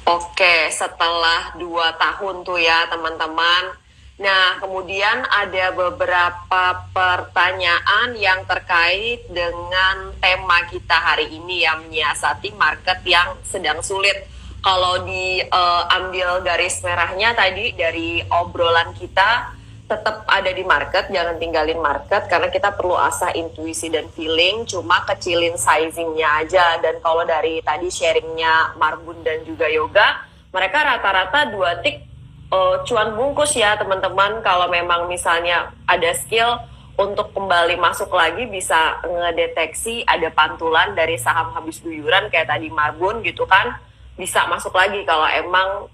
Oke, setelah 2 tahun tuh ya teman-teman. Nah, kemudian ada beberapa pertanyaan yang terkait dengan tema kita hari ini yang menyiasati market yang sedang sulit. Kalau diambil garis merahnya tadi dari obrolan kita, tetap ada di market, jangan tinggalin market karena kita perlu asah intuisi dan feeling, cuma kecilin sizingnya aja. Dan kalau dari tadi sharingnya Marbun dan juga Yoga, mereka rata-rata 2 tik cuan bungkus ya teman-teman. Kalau memang misalnya ada skill untuk kembali masuk lagi, bisa ngedeteksi ada pantulan dari saham habis guyuran kayak tadi Marbun gitu kan, bisa masuk lagi kalau emang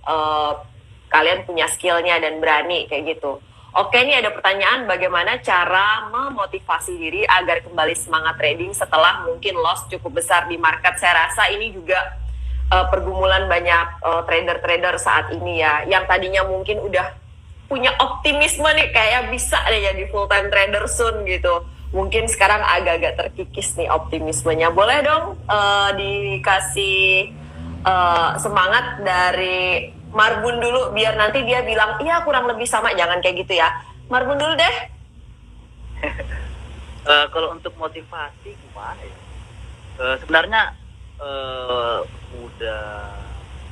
kalian punya skillnya dan berani kayak gitu. Oke, ini ada pertanyaan, bagaimana cara memotivasi diri agar kembali semangat trading setelah mungkin loss cukup besar di market. Saya rasa ini juga pergumulan banyak trader-trader saat ini ya, yang tadinya mungkin udah punya optimisme nih kayak bisa deh jadi full time trader soon gitu. Mungkin sekarang agak-agak terkikis nih optimismenya. Boleh dong dikasih semangat dari Marbun dulu, biar nanti dia bilang, iya kurang lebih sama, jangan kayak gitu ya. Marbun dulu deh. Kalau untuk motivasi gimana ya? Sebenarnya udah,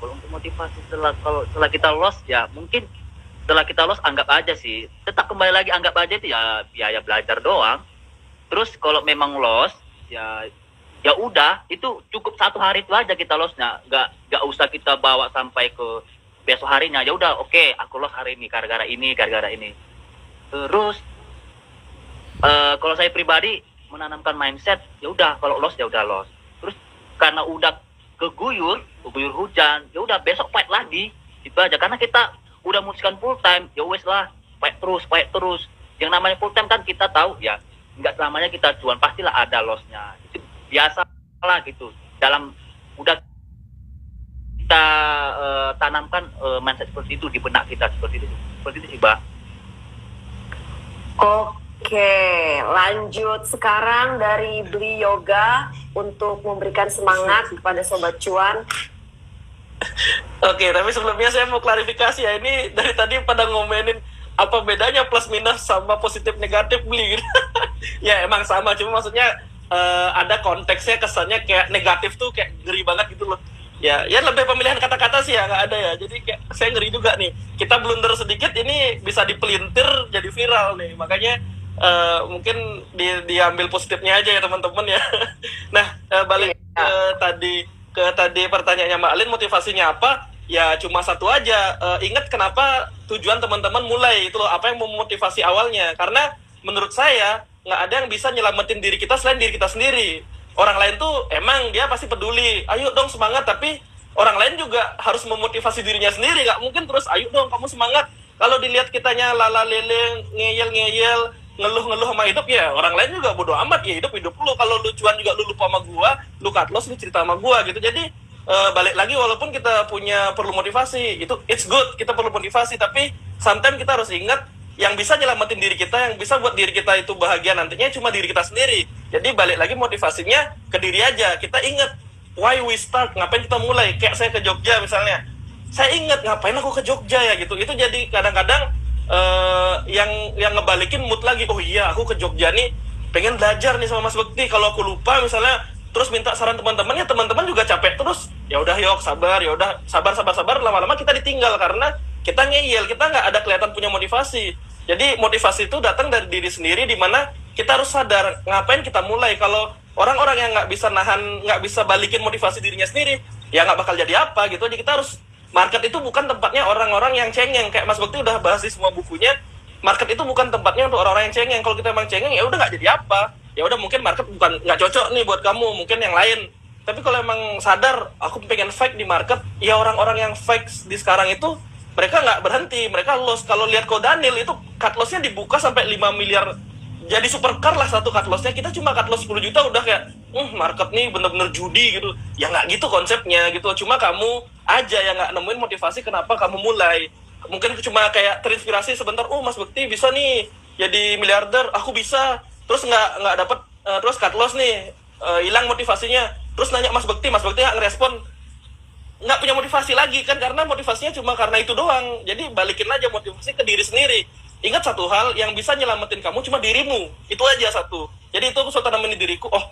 kalau untuk motivasi setelah kita loss ya mungkin setelah kita loss anggap aja sih, tetap kembali lagi anggap aja itu ya biaya belajar doang. Terus kalau memang loss ya udah, itu cukup 1 hari itu aja kita lossnya, nggak usah kita bawa sampai ke besok harinya. Ya udah, oke, aku loss hari ini gara-gara ini. Terus kalau saya pribadi menanamkan mindset, ya udah kalau loss ya udah loss. Terus karena udah keguyur hujan, ya udah besok fight lagi, itu aja. Karena kita udah memutuskan full time, ya wes lah, fight terus. Yang namanya full time kan kita tahu ya, nggak selamanya kita cuan, pastilah ada lossnya. Itu biasa lah gitu. Dalam udah kita tanamkan mindset seperti itu di benak kita, seperti itu sih, Mbak. Oke, lanjut sekarang dari Beli Yoga untuk memberikan semangat kepada Sobat Cuan. Oke, tapi sebelumnya saya mau klarifikasi ya, ini dari tadi pada ngomenin apa bedanya plus minus sama positif negatif Beli. Ya emang sama, cuma maksudnya ada konteksnya, kesannya kayak negatif tuh kayak ngeri banget gitu loh. Ya lebih pemilihan kata-kata sih ya, nggak ada ya. Jadi kayak saya ngeri juga nih, kita blunder sedikit ini bisa dipelintir jadi viral nih. Makanya mungkin diambil positifnya aja ya teman-teman ya. Nah, balik ke tadi pertanyaannya Mbak Alin, motivasinya apa? Ya cuma satu aja, ingat kenapa tujuan teman-teman mulai itu loh, apa yang memotivasi awalnya. Karena menurut saya nggak ada yang bisa nyelamatin diri kita selain diri kita sendiri. Orang lain tuh emang dia pasti peduli, ayo dong semangat, tapi orang lain juga harus memotivasi dirinya sendiri. Nggak mungkin terus ayo dong kamu semangat, kalau dilihat kitanya lala lele, ngeyel ngeluh sama hidup, ya orang lain juga bodo amat, ya hidup lu. Kalau lu cuan juga lu lupa sama gua, lu cut loss, lu cerita sama gua gitu. Jadi balik lagi, walaupun kita perlu motivasi, itu it's good, kita perlu motivasi, tapi sometimes kita harus ingat yang bisa nyelamatin diri kita, yang bisa buat diri kita itu bahagia nantinya cuma diri kita sendiri. Jadi balik lagi motivasinya ke diri aja. Kita ingat why we start, ngapain kita mulai. Kayak saya ke Jogja misalnya, saya ingat ngapain aku ke Jogja ya gitu. Itu jadi kadang-kadang yang ngebalikin mood lagi. Oh iya, aku ke Jogja nih pengen belajar nih sama Mas Bekti. Kalau aku lupa misalnya, terus minta saran teman-teman, ya teman-teman juga capek terus. Ya udah yok, sabar, ya udah sabar, lama-lama kita ditinggal karena kita ngeyel, kita nggak ada kelihatan punya motivasi. Jadi motivasi itu datang dari diri sendiri, di mana kita harus sadar ngapain kita mulai. Kalau orang-orang yang nggak bisa nahan, nggak bisa balikin motivasi dirinya sendiri, ya nggak bakal jadi apa gitu. Jadi kita harus, market itu bukan tempatnya orang-orang yang cengeng. Kayak Mas Bekti udah bahas di semua bukunya, market itu bukan tempatnya untuk orang-orang yang cengeng. Kalau kita emang cengeng, ya udah nggak jadi apa. Ya udah, mungkin market bukan, nggak cocok nih buat kamu, mungkin yang lain. Tapi kalau emang sadar, aku pengen fake di market, ya orang-orang yang fake di sekarang itu, mereka nggak berhenti, mereka loss. Kalau lihat Ko Daniel itu cut lossnya dibuka sampai 5 miliar, jadi supercar lah satu cut lossnya. Kita cuma cut loss 10 juta udah kayak market nih bener-bener judi gitu. Ya nggak gitu konsepnya gitu. Cuma kamu aja yang nggak nemuin motivasi kenapa kamu mulai. Mungkin cuma kayak terinspirasi sebentar, Mas Bekti bisa nih jadi miliarder, aku bisa. Terus nggak dapet, terus cut loss nih, hilang motivasinya. Terus nanya Mas Bekti nggak ngerespon. nggak punya motivasi lagi kan, karena motivasinya cuma karena itu doang. Jadi balikin aja motivasi ke diri sendiri. Ingat satu hal, yang bisa nyelamatin kamu cuma dirimu. Itu aja satu. Jadi itu aku suka tanamin di diriku, oh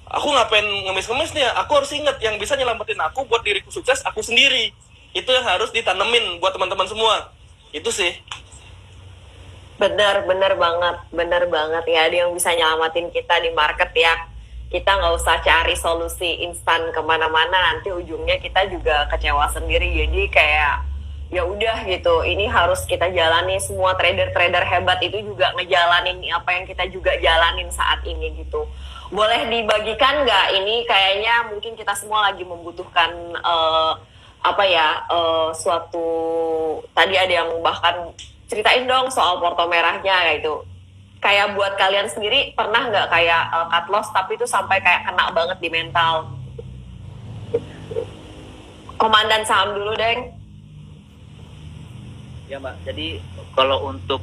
aku ngapain ngemis-ngemis nih ya? Aku harus ingat yang bisa nyelamatin aku buat diriku sukses aku sendiri. Itu yang harus ditanemin buat teman-teman semua. Itu sih. Bener banget ya. Ada yang bisa nyelamatin kita di market ya. Kita nggak usah cari solusi instan kemana-mana, nanti ujungnya kita juga kecewa sendiri. Jadi kayak ya udah gitu, ini harus kita jalani. Semua trader-trader hebat itu juga ngejalanin apa yang kita juga jalanin saat ini gitu. Boleh dibagikan nggak, ini kayaknya mungkin kita semua lagi membutuhkan suatu, tadi ada yang bahkan ceritain dong soal porto merahnya gitu. Kayak buat kalian sendiri pernah nggak kayak cut loss tapi itu sampai kayak kena banget di mental? Komandan saham dulu, Deng. Ya Mbak, jadi kalau untuk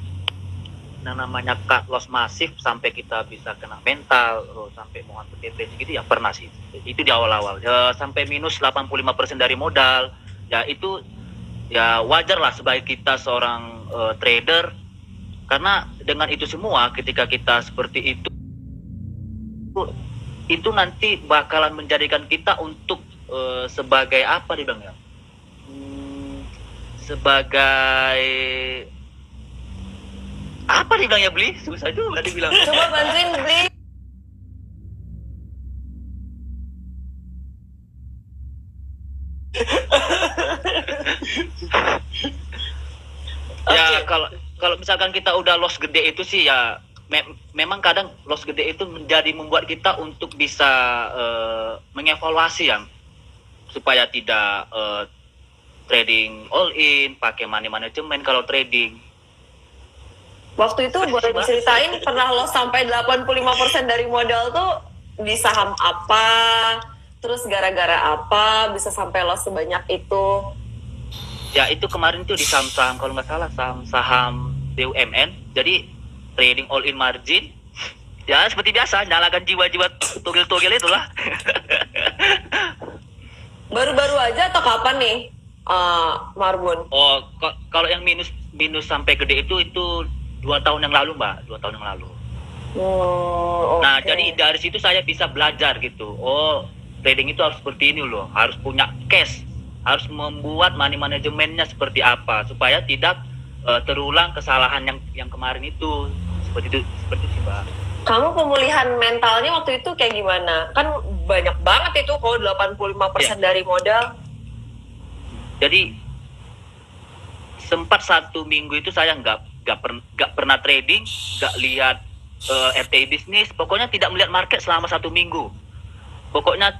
yang namanya cut loss masif sampai kita bisa kena mental, sampai mohon depresi gitu ya pernah sih. Itu di awal-awal. Ya, sampai minus 85% dari modal. Ya itu ya wajar lah sebagai kita seorang trader. Karena dengan itu semua, ketika kita seperti itu nanti bakalan menjadikan kita untuk sebagai apa dibilang ya? Sebagai apa dibilangnya, Beli? Susah juga dibilang. Coba bantuin, Bli. Ya kalau misalkan kita udah loss gede itu sih ya memang kadang loss gede itu membuat kita untuk bisa mengevaluasi ya, supaya tidak trading all in, pakai money management kalau trading. Waktu itu boleh diceritain pernah loss sampai 85% dari modal tuh di saham apa? Terus gara-gara apa bisa sampai loss sebanyak itu? Ya itu kemarin tuh di saham-saham, kalau nggak salah saham BUMN. Jadi trading all in margin. Ya seperti biasa, nyalakan jiwa-jiwa togel-togel itulah. Baru-baru aja atau kapan nih, Marbun? Oh, kalau yang minus sampai gede itu 2 tahun yang lalu, Mbak. 2 tahun yang lalu. Okay. Nah, jadi dari situ saya bisa belajar gitu. Oh, trading itu harus seperti ini loh. Harus punya cash. Harus membuat money manajemennya seperti apa supaya tidak terulang kesalahan yang kemarin itu. Seperti itu sih, Mbak. Kamu pemulihan mentalnya waktu itu kayak gimana? Kan banyak banget itu kalau 85% dari modal. Jadi sempat 1 minggu itu saya nggak pernah trading, nggak lihat RTI bisnis, pokoknya tidak melihat market selama 1 minggu. Pokoknya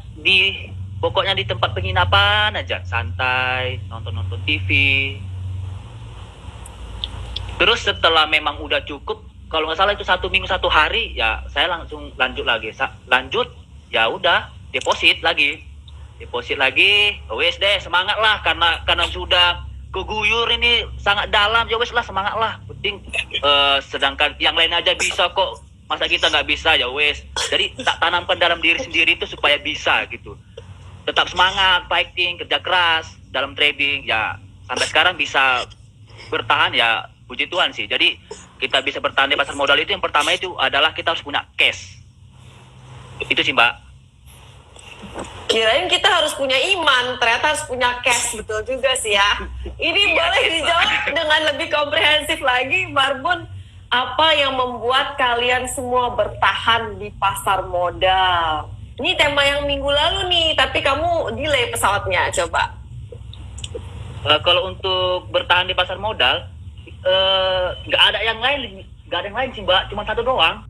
di tempat penginapan aja, santai, nonton TV. Terus setelah memang udah cukup, kalau nggak salah itu 1 minggu 1 hari, ya saya langsung lanjut lagi. Ya udah deposit lagi, wes deh, semangat lah karena sudah keguyur ini sangat dalam, ya wes lah, semangat lah. Penting sedangkan yang lain aja bisa kok, masa kita nggak bisa, ya wes. Jadi tak tanamkan dalam diri sendiri itu supaya bisa gitu. Tetap semangat, fighting, kerja keras dalam trading. Ya sampai sekarang bisa bertahan, ya puji Tuhan sih. Jadi kita bisa bertahan di pasar modal itu yang pertama itu adalah kita harus punya cash. Itu sih, Mbak. Kirain kita harus punya iman, ternyata harus punya cash. Betul juga sih ya. Ini boleh dijawab dengan lebih komprehensif lagi, Marbun. Apa yang membuat kalian semua bertahan di pasar modal? Ini tema yang minggu lalu nih, tapi kamu delay pesawatnya. Coba. Kalau untuk bertahan di pasar modal, nggak ada yang lain sih, Mbak. Cuma satu doang.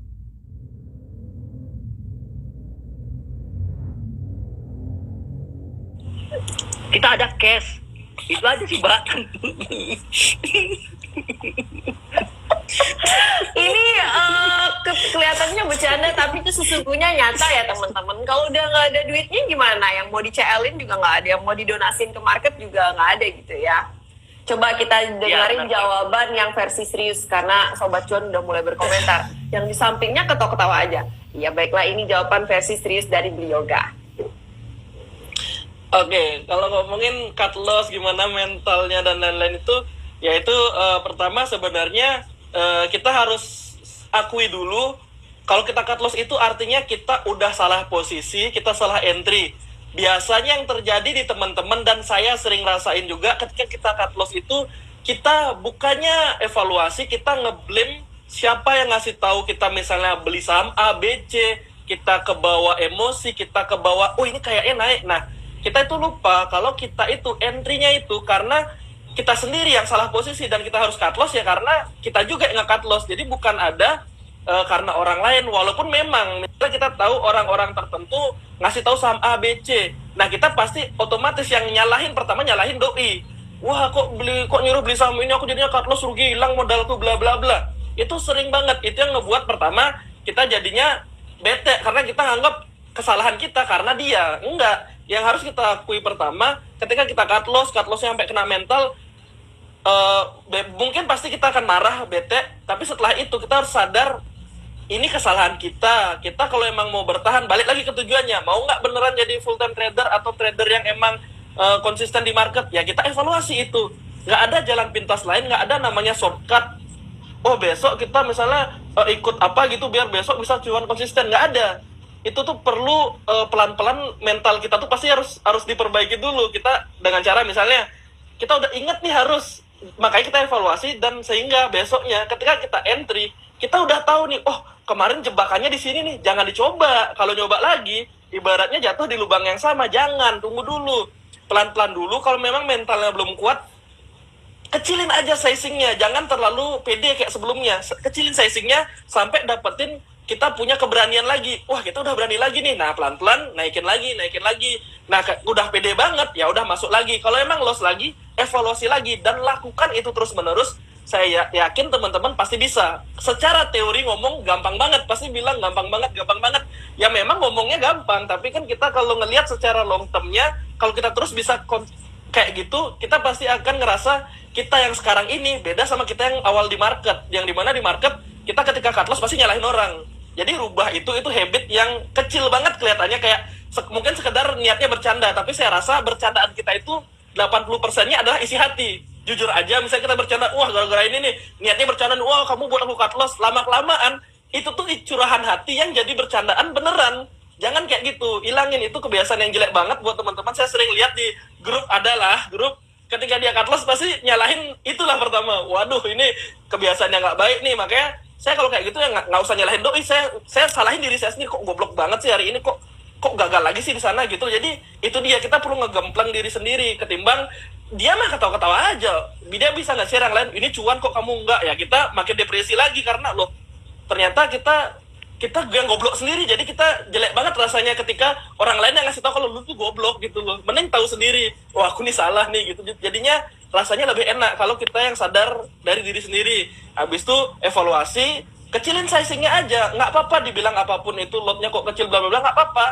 Kita ada cash. Itu aja sih, Mbak. Ini kelihatannya bercanda, tapi itu sesungguhnya nyata ya teman-teman. Kalau udah nggak ada duitnya gimana? Yang mau di-CL-in juga nggak ada, yang mau didonasin ke market juga nggak ada gitu ya. Coba kita dengerin jawaban yang versi serius, karena Sobat Cuan udah mulai berkomentar. Yang di sampingnya ketawa-ketawa aja. Ya baiklah, ini jawaban versi serius dari Bli Yoga. Oke, kalau ngomongin cut loss gimana mentalnya dan lain-lain itu, ya itu pertama sebenarnya kita harus akui dulu kalau kita cut loss itu artinya kita udah salah posisi, kita salah entry. Biasanya yang terjadi di teman-teman dan saya sering rasain juga ketika kita cut loss itu kita bukannya evaluasi, kita ngeblame siapa yang ngasih tahu kita misalnya beli saham A, B, C, kita kebawa emosi, kita kebawa, oh ini kayaknya naik. Nah, kita itu lupa kalau kita itu entry-nya itu karena kita sendiri yang salah posisi dan kita harus cut loss ya karena kita juga yang nge-cut loss. Jadi bukan ada karena orang lain, walaupun memang misalnya kita tahu orang-orang tertentu ngasih tahu saham A, B, C. Nah, kita pasti otomatis yang nyalahin pertama nyalahin doi. Wah, kok nyuruh beli saham ini, aku jadinya cut loss, rugi, hilang modalku, bla bla bla. Itu sering banget. Itu yang ngebuat pertama kita jadinya bete karena kita nganggap kesalahan kita karena dia. Enggak. Yang harus kita akui pertama, ketika kita cut lossnya sampai kena mental, mungkin pasti kita akan marah, bete, tapi setelah itu kita harus sadar ini kesalahan kita. Kita kalau emang mau bertahan, balik lagi ke tujuannya. Mau nggak beneran jadi full time trader atau trader yang emang konsisten di market? Ya kita evaluasi itu. Nggak ada jalan pintas lain, nggak ada namanya shortcut. Oh besok kita misalnya ikut apa gitu biar besok bisa cuan konsisten. Nggak ada. Itu tuh perlu pelan-pelan mental kita tuh pasti harus diperbaiki dulu. Kita dengan cara misalnya kita udah inget nih harus, makanya kita evaluasi dan sehingga besoknya ketika kita entry kita udah tahu nih, oh kemarin jebakannya di sini nih, jangan dicoba. Kalau nyoba lagi ibaratnya jatuh di lubang yang sama. Jangan, tunggu dulu, pelan-pelan dulu. Kalau memang mentalnya belum kuat, kecilin aja sizingnya, jangan terlalu pede kayak sebelumnya. Kecilin sizingnya sampai dapetin kita punya keberanian lagi. Wah, kita udah berani lagi nih. Nah, pelan-pelan naikin lagi. Nah, udah pede banget, ya udah masuk lagi. Kalau emang loss lagi, evaluasi lagi dan lakukan itu terus-menerus. Saya yakin teman-teman pasti bisa. Secara teori ngomong gampang banget, pasti bilang gampang banget. Ya memang ngomongnya gampang, tapi kan kita kalau ngelihat secara long term-nya, kalau kita terus bisa kayak gitu, kita pasti akan ngerasa kita yang sekarang ini beda sama kita yang awal di market. Yang dimana di market, kita ketika cut loss pasti nyalahin orang. Jadi rubah itu habit yang kecil banget kelihatannya, kayak mungkin sekedar niatnya bercanda, tapi saya rasa bercandaan kita itu 80%-nya adalah isi hati. Jujur aja, misalnya kita bercanda, wah gara-gara ini nih, niatnya bercanda, wah kamu buat aku cut loss, lama-kelamaan, itu tuh curahan hati yang jadi bercandaan beneran. Jangan kayak gitu, hilangin itu kebiasaan yang jelek banget buat teman-teman. Saya sering lihat di grup, adalah grup, ketika dia cut loss pasti nyalahin itulah pertama. Waduh, ini kebiasaan yang nggak baik nih, makanya saya kalau kayak gitu ya nggak usah nyalahin doi, saya salahin diri saya sendiri, kok goblok banget sih hari ini, kok gagal lagi sih di sana gitu. Jadi itu dia, kita perlu ngegemplang diri sendiri ketimbang dia mah ketawa-ketawa aja. Dia bisa nggak share yang lain, ini cuan kok kamu enggak, ya kita makin depresi lagi karena loh ternyata kita yang goblok sendiri. Jadi kita jelek banget rasanya ketika orang lain yang ngasih tahu kalau lu tuh goblok gitu loh. Mending tahu sendiri, wah aku nih salah nih gitu. Jadinya rasanya lebih enak kalau kita yang sadar dari diri sendiri. Habis itu evaluasi, kecilin sizingnya aja, nggak apa-apa dibilang apapun itu lotnya kok kecil bla bla bla, nggak apa-apa.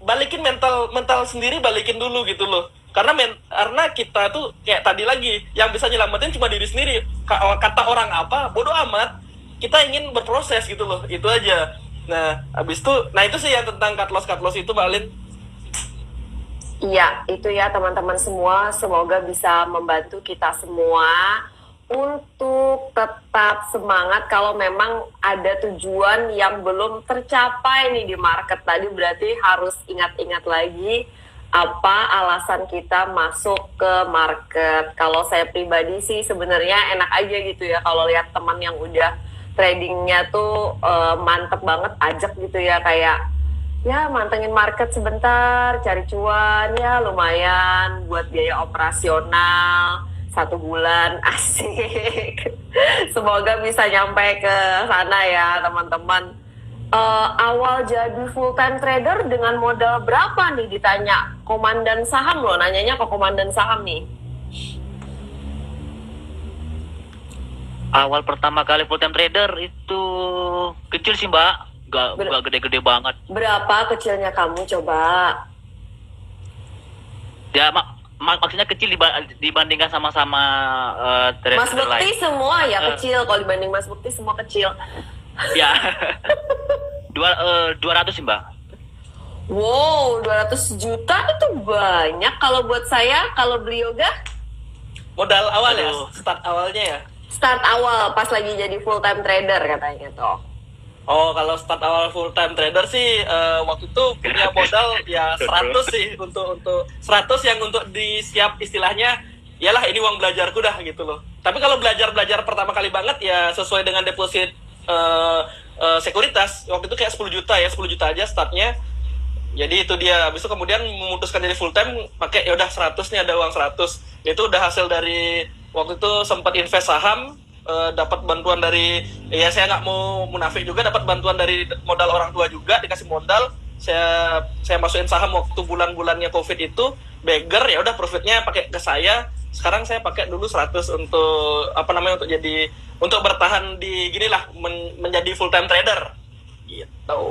Balikin mental sendiri, balikin dulu gitu loh. Karena kita tuh kayak tadi lagi, yang bisa nyelamatin cuma diri sendiri. Kata orang apa, bodoh amat. Kita ingin berproses gitu loh, itu aja. Nah, habis itu, itu sih yang tentang cut loss itu, Mbak Lin. Iya, itu ya teman-teman semua, semoga bisa membantu kita semua untuk tetap semangat. Kalau memang ada tujuan yang belum tercapai nih di market tadi, berarti harus ingat-ingat lagi apa alasan kita masuk ke market. Kalau saya pribadi sih sebenarnya enak aja gitu ya kalau lihat teman yang udah tradingnya tuh mantep banget, ajak gitu ya, kayak ya mantengin market sebentar, cari cuan ya lumayan buat biaya operasional 1 bulan, asik. Semoga bisa nyampe ke sana ya teman-teman. Awal jadi full time trader dengan modal berapa nih, ditanya komandan saham loh, nanyanya ke komandan saham nih. Awal pertama kali full time trader itu kecil sih Mbak, gak gede-gede banget. Berapa kecilnya kamu coba? Ya maksudnya kecil dibandingkan sama trader Mas Bekti lain. semua ya kecil, kalau dibanding Mas Bekti semua kecil. Ya 200 sih Mbak. Wow, 200 juta itu banyak. Kalau buat saya, kalau beli yoga, Modal awal ya, Aduh. start awalnya ya. start awal pas lagi jadi full time trader katanya tuh. Oh, kalau start awal full time trader sih waktu itu punya modal ya 100 sih untuk 100 yang untuk disiap istilahnya yalah ini uang belajarku dah gitu loh. Tapi kalau belajar pertama kali banget ya sesuai dengan deposit sekuritas waktu itu kayak 10 juta ya, 10 juta aja startnya. Jadi itu dia. Habis itu kemudian memutuskan jadi full time pakai ya udah 100 nih ada uang 100. Itu udah hasil dari waktu itu sempat invest saham dapat bantuan dari ya saya nggak mau munafik juga dapat bantuan dari modal orang tua juga dikasih modal saya masukin saham waktu bulan-bulannya Covid itu beggar ya udah profitnya pakai ke saya. Sekarang saya pakai dulu 100 untuk apa namanya untuk bertahan di ginilah menjadi full time trader. Gitu.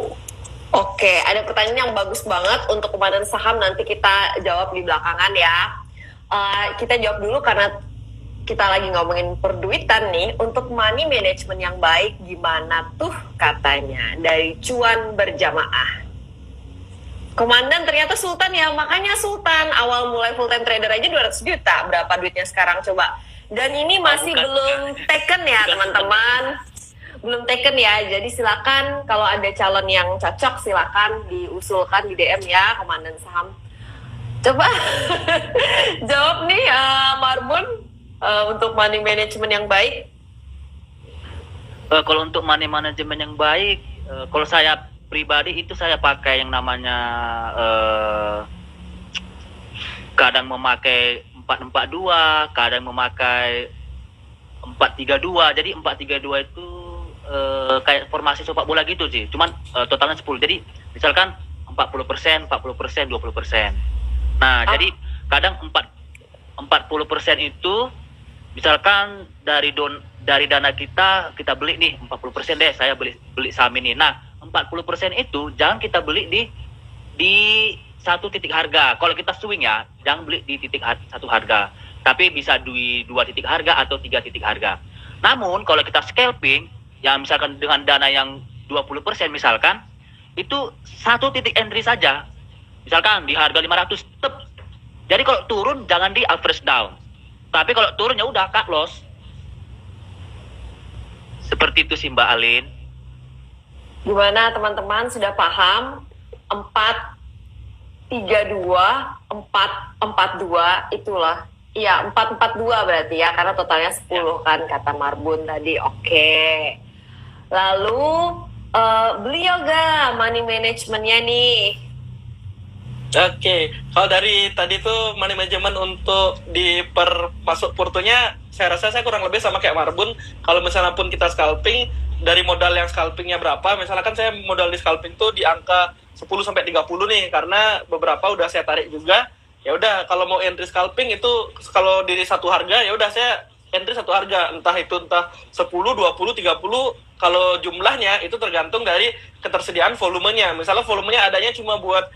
Oke, ada pertanyaan yang bagus banget untuk komandan saham, nanti kita jawab di belakangan ya. Kita jawab dulu karena kita lagi ngomongin perduitan nih. Untuk money management yang baik gimana tuh katanya dari cuan berjamaah. Komandan ternyata Sultan ya, makanya Sultan awal mulai full time trader aja 200 juta. Berapa duitnya sekarang coba? Dan ini masih belum taken ya teman-teman. Belum taken ya, jadi silakan kalau ada calon yang cocok silakan diusulkan di DM ya komandan saham. Coba jawab nih Marbun untuk money management yang baik. Kalau untuk money management yang baik, kalau saya pribadi itu saya pakai yang namanya kadang memakai 442, kadang memakai 432. Jadi 432 itu kayak formasi sepak bola gitu sih. Cuman totalnya 10. Jadi misalkan 40%, 40%, 20%. Nah, jadi kadang 40% itu misalkan dari dana kita beli nih 40% deh saya beli saham ini. Nah, 40% itu jangan kita beli di satu titik harga. Kalau kita swing ya, jangan beli di satu harga. Tapi bisa di 2 titik harga atau 3 titik harga. Namun kalau kita scalping yang misalkan dengan dana yang 20% misalkan, itu satu titik entry saja. Misalkan di harga 500, tep. Jadi kalau turun jangan di average down. Tapi kalau turun ya udah cut loss. Seperti itu sih Mbak Alin. Gimana teman-teman sudah paham? 432, 442 itulah. Iya, 442 berarti ya, karena totalnya 10 kan kata Marbun tadi. Oke. Lalu beliau gak money managementnya nih? Oke, kalau dari tadi tuh money management untuk masuk portonya, saya rasa saya kurang lebih sama kayak Marbun. Kalau misalnya pun kita scalping, dari modal yang scalpingnya berapa, misalnya kan saya modal di scalping tuh di angka 10-30 nih, karena beberapa udah saya tarik juga. Ya udah, kalau mau entry scalping itu kalau di satu harga, ya udah saya entry satu harga, entah 10, 20, 30. Kalau jumlahnya itu tergantung dari ketersediaan volumenya. Misalnya volumenya adanya cuma buat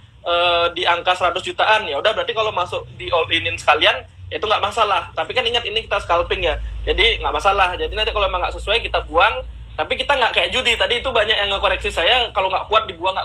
di angka 100 jutaan, ya udah berarti kalau masuk di all in sekalian itu nggak masalah. Tapi kan ingat ini kita scalping ya, jadi nggak masalah. Jadi nanti kalau emang nggak sesuai kita buang. Tapi kita nggak kayak judi. Tadi itu banyak yang ngekoreksi saya, kalau nggak kuat dibuang,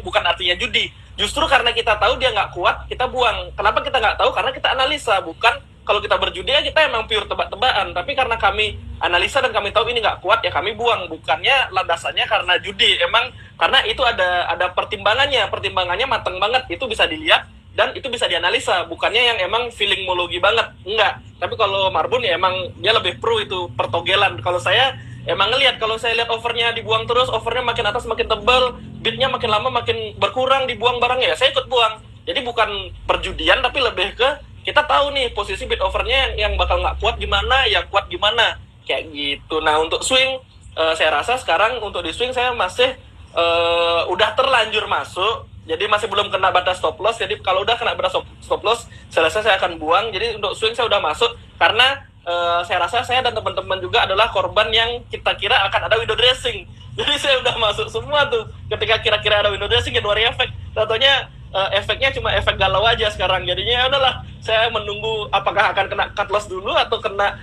bukan artinya judi. Justru karena kita tahu dia nggak kuat, kita buang. Kenapa kita nggak tahu? Karena kita analisa. Bukan kalau kita berjudi ya kita emang pure tebak-tebakan. Tapi karena kami analisa dan kami tahu ini nggak kuat, ya kami buang. Bukannya landasannya karena judi. Emang karena itu ada pertimbangannya. Pertimbangannya matang banget. Itu bisa dilihat dan itu bisa dianalisa. Bukannya yang emang feelingmologi banget. Enggak. Tapi kalau Marbun ya emang dia lebih pro itu pertogelan. Kalau saya emang ngelihat, kalau saya lihat overnya dibuang terus, overnya makin atas makin tebal, bidnya makin lama makin berkurang, dibuang barangnya, saya ikut buang. Jadi bukan perjudian, tapi lebih ke kita tahu nih posisi bid overnya yang bakal nggak kuat gimana, yang kuat gimana, kayak gitu. Nah untuk swing, saya rasa sekarang untuk di swing saya masih udah terlanjur masuk, jadi masih belum kena batas stop loss. Jadi kalau udah kena batas stop loss, saya rasa saya akan buang. Jadi untuk swing saya udah masuk karena saya rasa saya dan teman-teman juga adalah korban yang kita kira akan ada window dressing. Jadi saya udah masuk semua tuh ketika kira-kira ada window dressing, Januari efek. Tentunya efeknya cuma efek galau aja sekarang. Jadinya ya udahlah, saya menunggu apakah akan kena cut loss dulu atau kena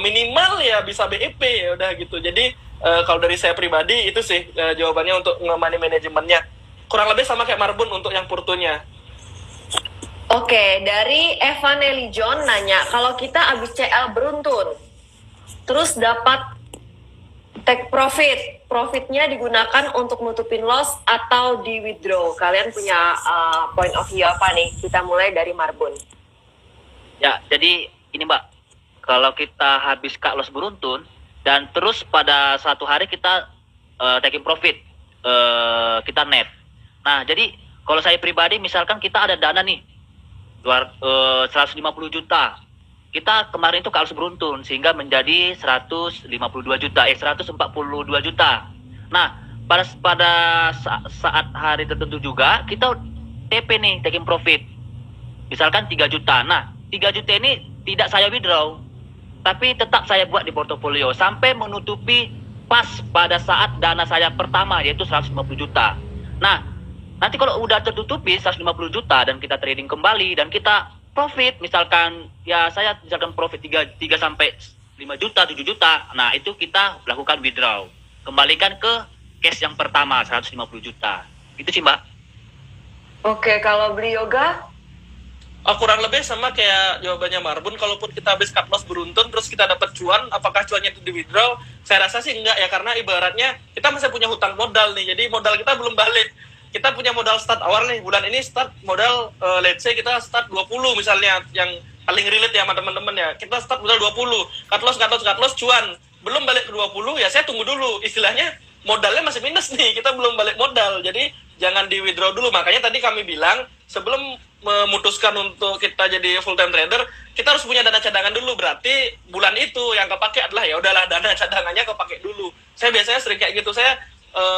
minimal ya bisa BEP, ya udah gitu. Jadi kalau dari saya pribadi itu sih jawabannya untuk money manajemennya. kurang lebih sama kayak Marbun untuk yang Purtunya. Oke, dari Evan Nelly John nanya, kalau kita habis CL beruntun, terus dapat take profit, profitnya digunakan untuk nutupin loss atau di withdraw. Kalian punya point of view apa nih? Kita mulai dari Marbun. Ya, jadi ini Mbak, kalau kita habis cut loss beruntun dan terus pada satu hari kita taking profit, kita net. Nah, jadi kalau saya pribadi misalkan kita ada dana nih 150 juta. Kita kemarin itu cut loss beruntun sehingga menjadi 152 juta. Nah, pada saat hari tertentu juga kita TP nih, taking profit. Misalkan 3 juta. Nah, 3 juta ini tidak saya withdraw, tapi tetap saya buat di portofolio sampai menutupi pas pada saat dana saya pertama, yaitu 150 juta. Nah, nanti kalau udah tertutupi 150 juta dan kita trading kembali dan kita profit, misalkan ya saya misalkan profit 3 sampai 5 juta, 7 juta. Nah, itu kita lakukan withdraw. Kembalikan ke cash yang pertama 150 juta. Itu sih, Mbak. Oke, kalau beli yoga? Kurang lebih sama kayak jawabannya Marbun. Kalaupun kita habis cut loss beruntun terus kita dapat cuan, apakah cuannya itu di withdraw? Saya rasa sih enggak ya, karena ibaratnya kita masih punya hutang modal nih. Jadi modal kita belum balik. Kita punya modal start awal nih, bulan ini start modal, let's say kita start 20 misalnya, yang paling relate ya sama teman-teman ya. Kita start modal 20, cut loss, cuan. Belum balik ke 20, ya saya tunggu dulu. Istilahnya modalnya masih minus nih, kita belum balik modal. Jadi jangan di withdraw dulu. Makanya tadi kami bilang, sebelum memutuskan untuk kita jadi full time trader, kita harus punya dana cadangan dulu. Berarti bulan itu yang kepake adalah ya udahlah, dana cadangannya kepake dulu. Saya biasanya sering kayak gitu. Saya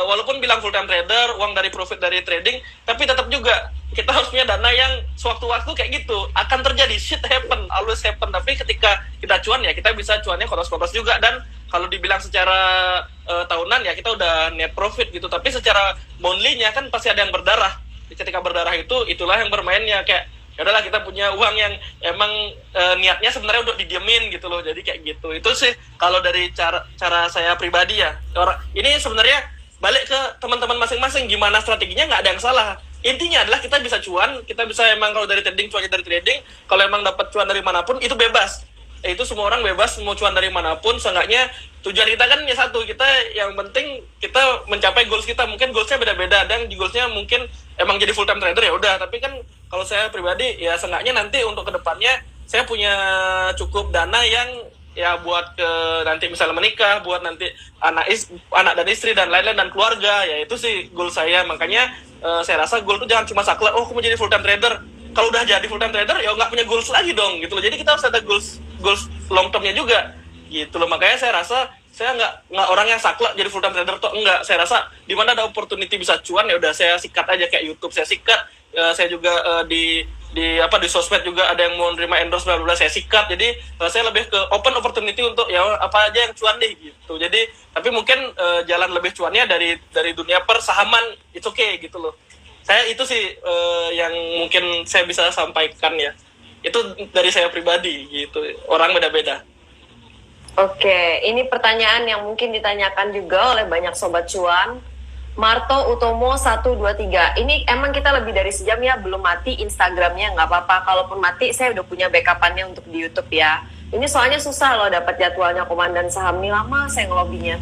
walaupun bilang full time trader, uang dari profit dari trading, tapi tetap juga kita harus punya dana yang sewaktu-waktu kayak gitu akan terjadi, shit happen, always happen. Tapi ketika kita cuan ya kita bisa cuannya koros-koros juga. Dan kalau dibilang secara tahunan ya kita udah net profit gitu. Tapi secara monthly-nya kan pasti ada yang berdarah. Ketika berdarah itulah yang bermainnya. Kayak ya udahlah, kita punya uang yang emang niatnya sebenarnya untuk didiemin gitu loh. Jadi kayak gitu. Itu sih kalau dari cara saya pribadi ya. Ini sebenarnya balik ke teman-teman masing-masing, gimana strateginya, nggak ada yang salah. Intinya adalah kita bisa cuan, kita bisa emang kalau dari trading, cuannya dari trading. Kalau emang dapat cuan dari manapun, itu bebas. Itu semua orang bebas mau cuan dari manapun. Seenggaknya tujuan kita kan ya satu, kita yang penting kita mencapai goals kita. Mungkin goalsnya beda-beda, dan goalsnya mungkin emang jadi full time trader ya udah. Tapi kan kalau saya pribadi ya seenggaknya nanti untuk kedepannya saya punya cukup dana yang ya buat ke nanti misalnya menikah, buat nanti anak dan istri dan lain-lain dan keluarga. Ya itu sih goal saya. Makanya saya rasa goal itu jangan cuma saklek, aku mau jadi full time trader. Kalau udah jadi full time trader ya nggak punya goals lagi dong gitu loh. Jadi kita harus ada goals long termnya juga gitu loh. Makanya saya rasa saya nggak orang yang saklek jadi full time trader tuh enggak. Saya rasa di mana ada opportunity bisa cuan ya udah saya sikat aja, kayak YouTube saya sikat. Saya juga di sosmed juga ada yang mau nerima endorse bla bla, saya sikat. Jadi saya lebih ke open opportunity untuk ya apa aja yang cuan deh gitu. Jadi tapi mungkin jalan lebih cuannya dari dunia persahaman, it's okay gitu loh. Saya itu sih yang mungkin saya bisa sampaikan ya. Itu dari saya pribadi gitu. Orang beda-beda. Oke, ini pertanyaan yang mungkin ditanyakan juga oleh banyak sobat cuan. Marto Utomo 123. Ini emang kita lebih dari sejam ya, belum mati Instagramnya, nggak apa-apa. Kalaupun mati, saya udah punya backupannya untuk di YouTube ya. Ini soalnya susah loh dapat jadwalnya komandan saham, nih lama saya ngelobinya.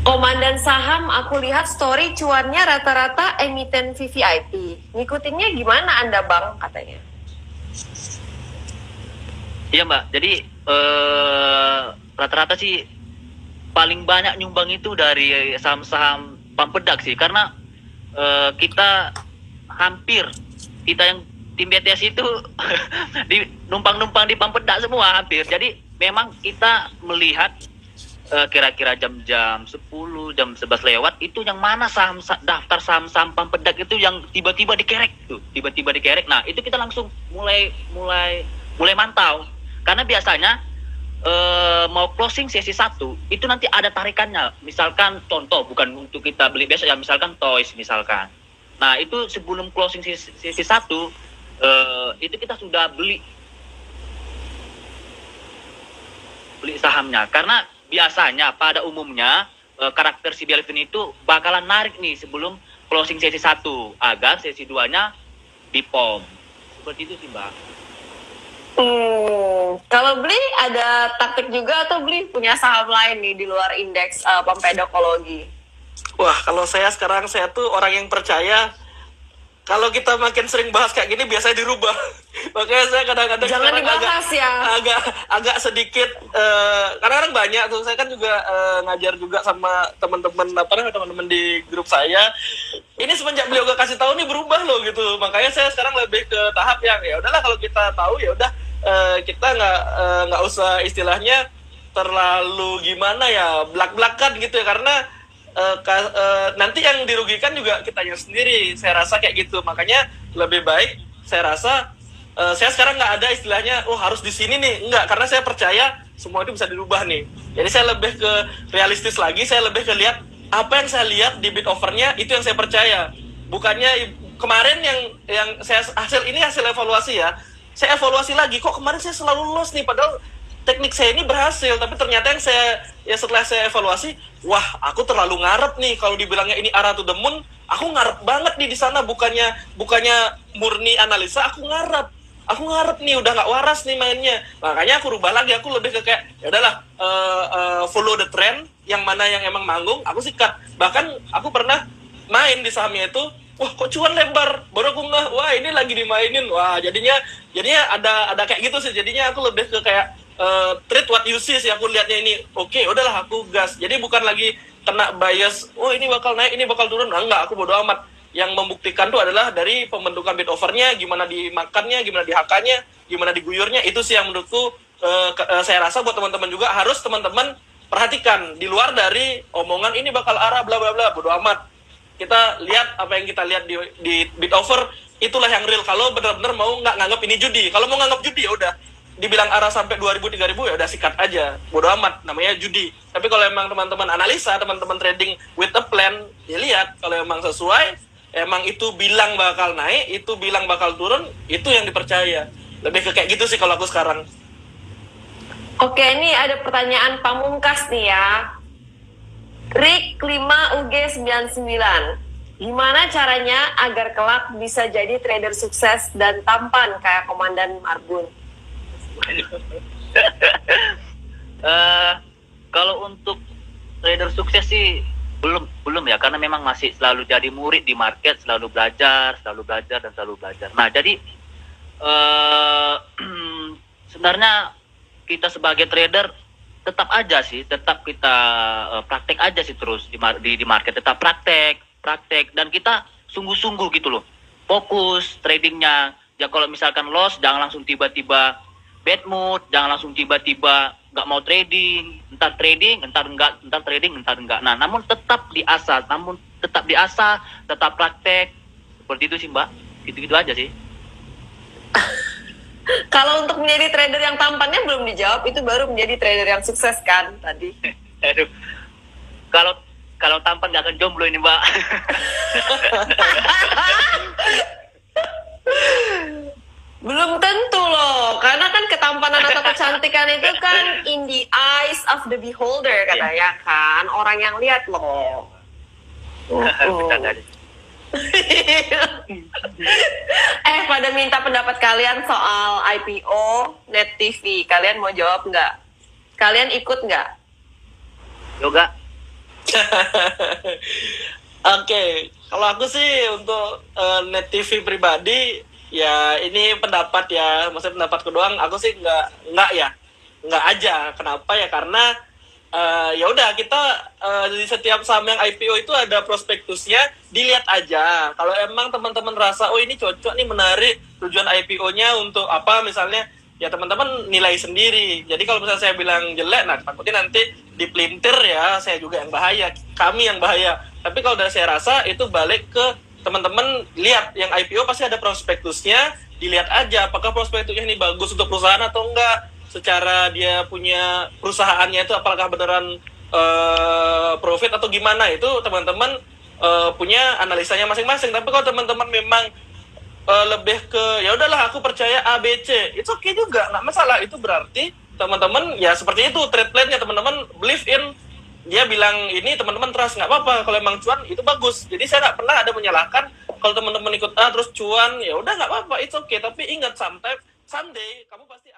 Komandan saham, aku lihat story cuannya rata-rata emiten VVIP. Ngikutinnya gimana Anda Bang katanya? Iya Mbak, jadi rata-rata sih paling banyak nyumbang itu dari saham-saham pampedak sih, karena kita yang tim BTS itu numpang-numpang di pampedak semua hampir. Jadi memang kita melihat kira-kira jam-jam 10, jam 11 lewat itu yang mana daftar saham-saham pampedak itu yang tiba-tiba dikerek tuh, tiba-tiba dikerek. Nah, itu kita langsung mulai mantau. Karena biasanya mau closing sesi 1 itu nanti ada tarikannya. Misalkan contoh, bukan untuk kita beli besok ya, misalkan Toys misalkan. Nah, itu sebelum closing sesi 1 itu kita sudah beli sahamnya. Karena biasanya pada umumnya karakter si Belvin itu bakalan narik nih sebelum closing sesi 1 agar sesi 2-nya di pom. Seperti itu sih, Mbak. Kalau beli ada taktik juga atau beli punya saham lain nih di luar indeks Pompedokologi? Wah, kalau saya sekarang, saya tuh orang yang percaya kalau kita makin sering bahas kayak gini biasanya dirubah. Makanya saya kadang-kadang Jangan dibahas ya. agak sedikit kadang-kadang banyak tuh, saya kan juga ngajar juga sama teman-teman teman-teman di grup saya. Ini semenjak beliau gak kasih tahu nih berubah loh gitu. Makanya saya sekarang lebih ke tahap yang ya udahlah, kalau kita tahu ya udah, kita nggak usah istilahnya terlalu gimana ya, belak-belakan gitu ya, karena nanti yang dirugikan juga kitanya sendiri. Saya rasa kayak gitu. Makanya lebih baik, saya rasa saya sekarang nggak ada istilahnya harus di sini nih, enggak, karena saya percaya semua itu bisa dirubah nih. Jadi saya lebih ke realistis lagi, saya lebih ke lihat apa yang saya lihat di bid offernya, itu yang saya percaya. Bukannya kemarin yang saya hasil evaluasi ya, saya evaluasi lagi, kok kemarin saya selalu loss nih, padahal teknik saya ini berhasil. Tapi ternyata yang setelah saya evaluasi, wah, aku terlalu ngarep nih. Kalau dibilangnya ini arah to the moon, aku ngarep banget nih di sana. Bukannya murni analisa, aku ngarep nih, udah nggak waras nih mainnya. Makanya aku rubah lagi, aku lebih ke kayak ya udahlah, follow the trend, yang mana yang emang manggung aku sikat. Bahkan aku pernah main di sahamnya itu, wah kok cuan lebar, baru aku nggak, wah ini lagi dimainin, wah jadinya ada kayak gitu sih. Jadinya aku lebih ke kayak trade what you see sih, aku lihatnya ini oke, udahlah aku gas. Jadi bukan lagi kena bias, oh ini bakal naik, ini bakal turun, enggak, aku bodo amat. Yang membuktikan tuh adalah dari pembentukan bid offernya, gimana dimakannya, gimana dihakanya, gimana diguyurnya. Itu sih yang menurutku saya rasa buat teman-teman juga harus teman-teman perhatikan, di luar dari omongan ini bakal arah bla bla bla, bodo amat. Kita lihat apa yang kita lihat di bid offer, itulah yang real. Kalau benar-benar mau nggak nganggap ini judi, kalau mau nganggap judi ya udah, dibilang arah sampai 2.000 3.000 ya udah sikat aja, bodo amat, namanya judi. Tapi kalau emang teman-teman analisa, teman-teman trading with a plan, ya lihat kalau emang sesuai, emang itu bilang bakal naik, itu bilang bakal turun, itu yang dipercaya. Lebih ke kayak gitu sih kalau aku sekarang. Oke, ini ada pertanyaan pamungkas nih ya. Rick 5 UG 99. Gimana caranya agar kelak bisa jadi trader sukses dan tampan kayak Komandan Marbun? Kalau untuk trader sukses sih belum ya, karena memang masih selalu jadi murid di market, selalu belajar dan selalu belajar. Nah, jadi sebenarnya kita sebagai trader tetap kita praktek aja sih terus di market, tetap praktek dan kita sungguh-sungguh gitu loh, fokus tradingnya. Ya kalau misalkan loss, jangan langsung tiba-tiba bad mood, jangan langsung tiba-tiba nggak mau trading, entar trading, entar enggak. Nah, namun tetap diasah, tetap praktek. Seperti itu sih, Mbak. Gitu-gitu aja sih. Kalau untuk menjadi trader yang tampannya belum dijawab, itu baru menjadi trader yang sukses kan tadi? Aduh. Kalau tampan nggak akan jomblo ini, Mbak. Belum tentu loh, karena kan ketampanan atau kecantikan itu kan in the eyes of the beholder katanya kan, orang yang lihat loh. Pada minta pendapat kalian soal IPO Net TV, kalian mau jawab nggak? Kalian ikut nggak? Yoga. Oke, kalau aku sih untuk Net TV pribadi, ya ini pendapat ya, maksudnya pendapatku doang. Aku sih nggak aja. Kenapa ya? Karena ya udah, kita di setiap saham yang IPO itu ada prospektusnya, dilihat aja. Kalau emang teman-teman rasa oh ini cocok nih, menarik, tujuan IPO-nya untuk apa misalnya, ya teman-teman nilai sendiri. Jadi kalau misalnya saya bilang jelek, nah takutnya nanti dipelintir ya, saya juga yang bahaya, kami yang bahaya. Tapi kalau dari saya rasa itu balik ke teman-teman, lihat yang IPO pasti ada prospektusnya, dilihat aja apakah prospektusnya ini bagus untuk perusahaan atau enggak, secara dia punya perusahaannya itu apakah beneran profit atau gimana, itu teman-teman punya analisanya masing-masing. Tapi kalau teman-teman memang lebih ke ya udahlah aku percaya A B C, itu oke juga, nggak masalah. Itu berarti teman-teman ya seperti itu trade plan-nya, teman-teman believe in dia bilang ini teman-teman trust, nggak apa-apa kalau emang cuan itu bagus. Jadi saya nggak pernah ada menyalahkan kalau teman-teman ikut terus cuan, ya udah nggak apa-apa, it's okay. Tapi ingat someday kamu pasti